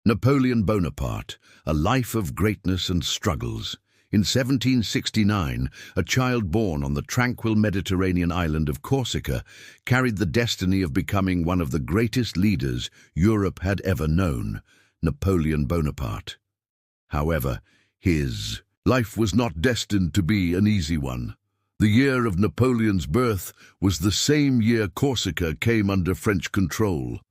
Napoleon Bonaparte, a life of greatness and struggles. In 1769, a child born on the tranquil Mediterranean island of Corsica carried the destiny of becoming one of the greatest leaders Europe had ever known, Napoleon Bonaparte. However, his life was not destined to be an easy one. The year of Napoleon's birth was the same year Corsica came under French control.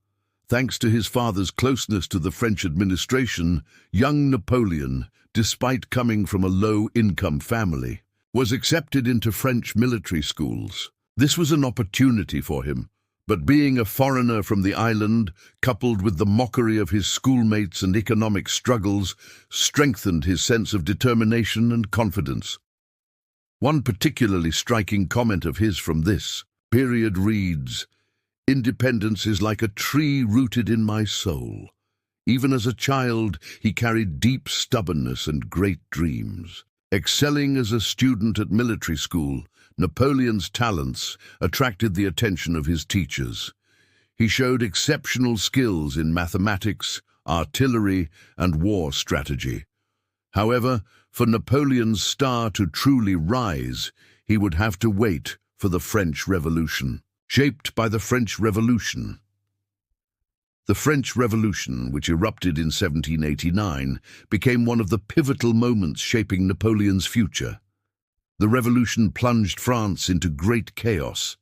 Thanks to his father's closeness to the French administration, young Napoleon, despite coming from a low-income family, was accepted into French military schools. This was an opportunity for him, but being a foreigner from the island, coupled with the mockery of his schoolmates and economic struggles, strengthened his sense of determination and confidence. One particularly striking comment of his from this period reads, "Independence is like a tree rooted in my soul. Even as a child, he carried deep stubbornness and great dreams." Excelling as a student at military school, Napoleon's talents attracted the attention of his teachers. He showed exceptional skills in mathematics, artillery, and war strategy. However, for Napoleon's star to truly rise, he would have to wait for the French Revolution. Shaped by the French Revolution. The French Revolution, which erupted in 1789, became one of the pivotal moments shaping Napoleon's future. The revolution plunged France into great chaos.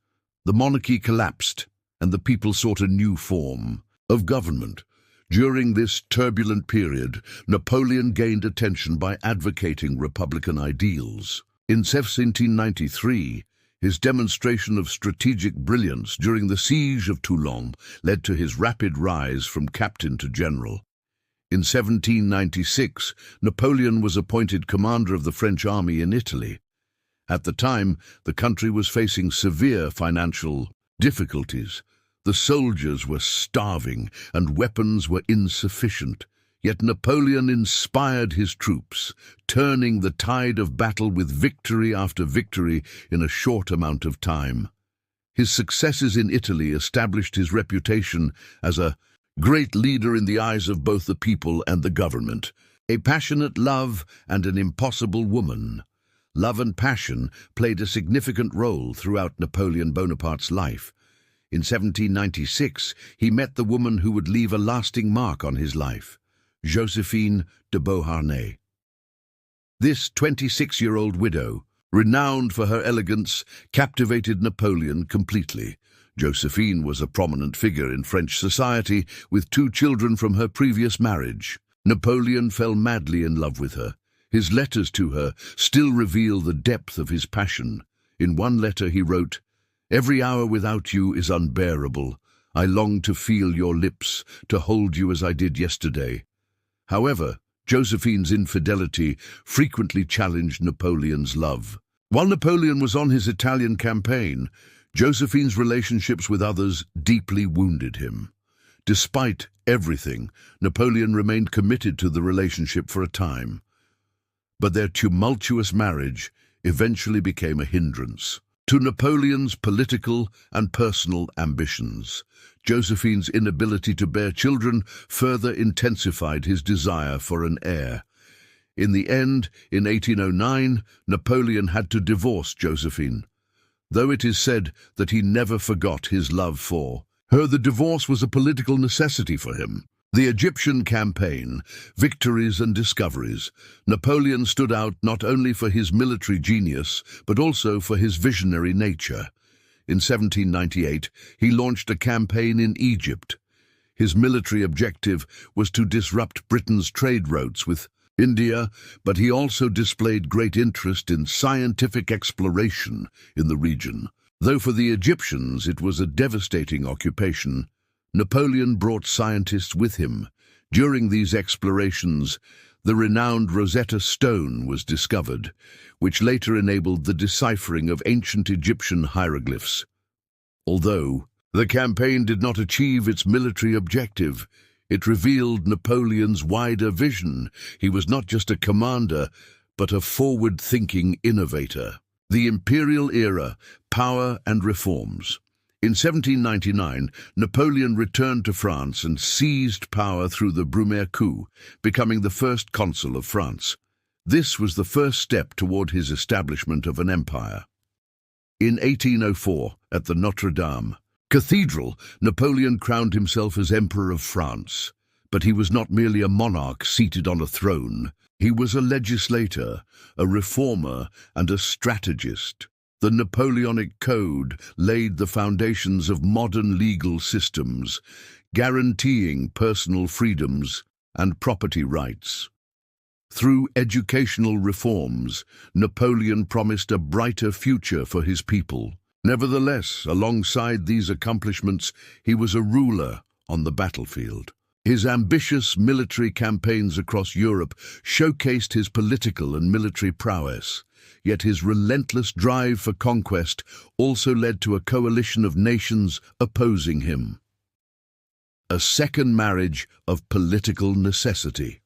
The monarchy collapsed, and the people sought a new form of government. During this turbulent period, Napoleon gained attention by advocating republican ideals. In 1793, his demonstration of strategic brilliance during the siege of Toulon led to his rapid rise from captain to general. In 1796, Napoleon was appointed commander of the French army in Italy. At the time, the country was facing severe financial difficulties. The soldiers were starving and weapons were insufficient. Yet Napoleon inspired his troops, turning the tide of battle with victory after victory in a short amount of time. His successes in Italy established his reputation as a great leader in the eyes of both the people and the government. A passionate love and an impossible woman. Love and passion played a significant role throughout Napoleon Bonaparte's life. In 1796, he met the woman who would leave a lasting mark on his life. Josephine de Beauharnais. This 26-year-old widow, renowned for her elegance, captivated Napoleon completely. Josephine was a prominent figure in French society, with 2 children from her previous marriage. Napoleon fell madly in love with her. His letters to her still reveal the depth of his passion. In one letter he wrote, "Every hour without you is unbearable. I long to feel your lips, to hold you as I did yesterday." However, Josephine's infidelity frequently challenged Napoleon's love. While Napoleon was on his Italian campaign, Josephine's relationships with others deeply wounded him. Despite everything, Napoleon remained committed to the relationship for a time. But their tumultuous marriage eventually became a hindrance to Napoleon's political and personal ambitions. Josephine's inability to bear children further intensified his desire for an heir. In the end, in 1809, Napoleon had to divorce Josephine. Though it is said that he never forgot his love for her, the divorce was a political necessity for him. The Egyptian campaign, victories and discoveries. Napoleon stood out not only for his military genius, but also for his visionary nature. In 1798, he launched a campaign in Egypt. His military objective was to disrupt Britain's trade routes with India, but he also displayed great interest in scientific exploration in the region. Though for the Egyptians it was a devastating occupation, Napoleon brought scientists with him. During these explorations, the renowned Rosetta Stone was discovered, which later enabled the deciphering of ancient Egyptian hieroglyphs. Although the campaign did not achieve its military objective, it revealed Napoleon's wider vision. He was not just a commander, but a forward-thinking innovator. The Imperial era, power and reforms. In 1799, Napoleon returned to France and seized power through the Brumaire coup, becoming the first consul of France. This was the first step toward his establishment of an empire. In 1804, at the Notre Dame Cathedral, Napoleon crowned himself as Emperor of France. But he was not merely a monarch seated on a throne. He was a legislator, a reformer, and a strategist. The Napoleonic Code laid the foundations of modern legal systems, guaranteeing personal freedoms and property rights. Through educational reforms, Napoleon promised a brighter future for his people. Nevertheless, alongside these accomplishments, he was a ruler on the battlefield. His ambitious military campaigns across Europe showcased his political and military prowess. Yet his relentless drive for conquest also led to a coalition of nations opposing him. A second marriage of political necessity.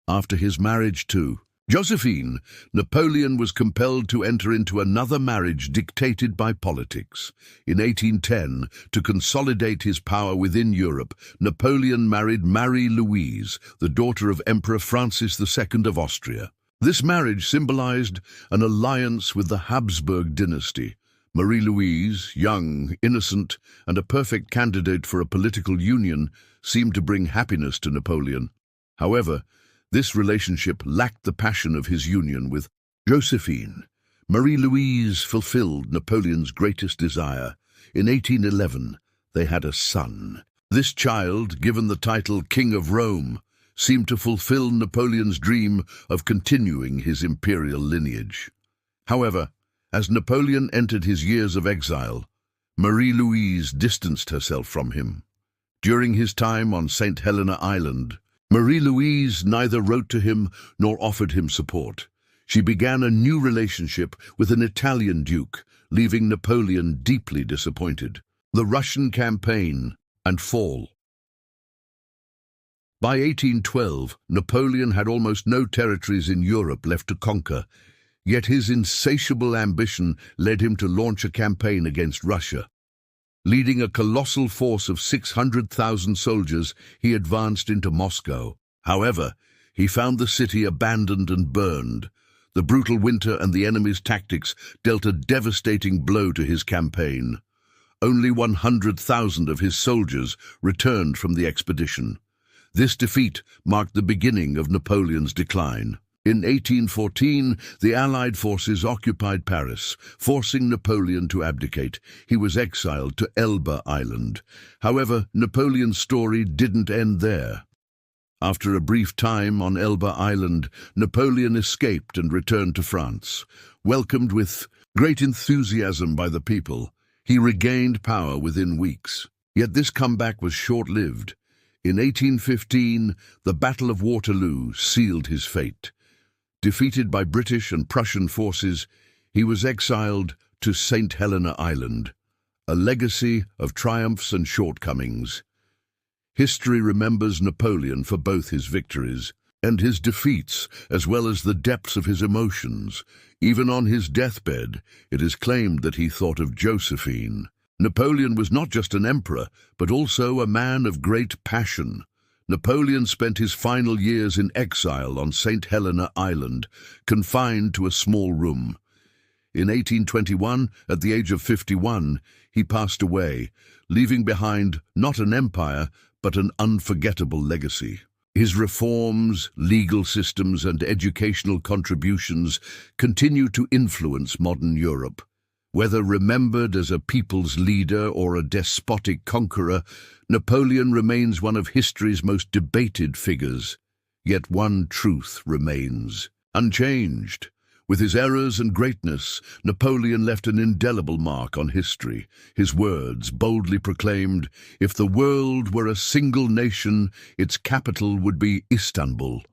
After his marriage to Josephine, Napoleon was compelled to enter into another marriage dictated by politics. In 1810, to consolidate his power within Europe, Napoleon married Marie-Louise, the daughter of Emperor Francis II of Austria. This marriage symbolized an alliance with the Habsburg dynasty. Marie-Louise, young, innocent, and a perfect candidate for a political union, seemed to bring happiness to Napoleon. However, this relationship lacked the passion of his union with Josephine. Marie-Louise fulfilled Napoleon's greatest desire. In 1811, they had a son. This child, given the title King of Rome, seemed to fulfill Napoleon's dream of continuing his imperial lineage. However, as Napoleon entered his years of exile, Marie-Louise distanced herself from him. During his time on St. Helena Island, Marie-Louise neither wrote to him nor offered him support. She began a new relationship with an Italian duke, leaving Napoleon deeply disappointed. The Russian campaign and fall. By 1812, Napoleon had almost no territories in Europe left to conquer, yet his insatiable ambition led him to launch a campaign against Russia. Leading a colossal force of 600,000 soldiers, he advanced into Moscow. However, he found the city abandoned and burned. The brutal winter and the enemy's tactics dealt a devastating blow to his campaign. Only 100,000 of his soldiers returned from the expedition. This defeat marked the beginning of Napoleon's decline. In 1814, the Allied forces occupied Paris, forcing Napoleon to abdicate. He was exiled to Elba Island. However, Napoleon's story didn't end there. After a brief time on Elba Island, Napoleon escaped and returned to France. Welcomed with great enthusiasm by the people, he regained power within weeks. Yet this comeback was short-lived. In 1815, the Battle of Waterloo sealed his fate. Defeated by British and Prussian forces, he was exiled to St. Helena Island, a legacy of triumphs and shortcomings. History remembers Napoleon for both his victories and his defeats, as well as the depths of his emotions. Even on his deathbed, it is claimed that he thought of Josephine. Napoleon was not just an emperor, but also a man of great passion. Napoleon spent his final years in exile on St. Helena Island, confined to a small room. In 1821, at the age of 51, he passed away, leaving behind not an empire, but an unforgettable legacy. His reforms, legal systems, and educational contributions continue to influence modern Europe. Whether remembered as a people's leader or a despotic conqueror, Napoleon remains one of history's most debated figures. Yet one truth remains unchanged. With his errors and greatness, Napoleon left an indelible mark on history. His words boldly proclaimed, "If the world were a single nation, its capital would be Istanbul."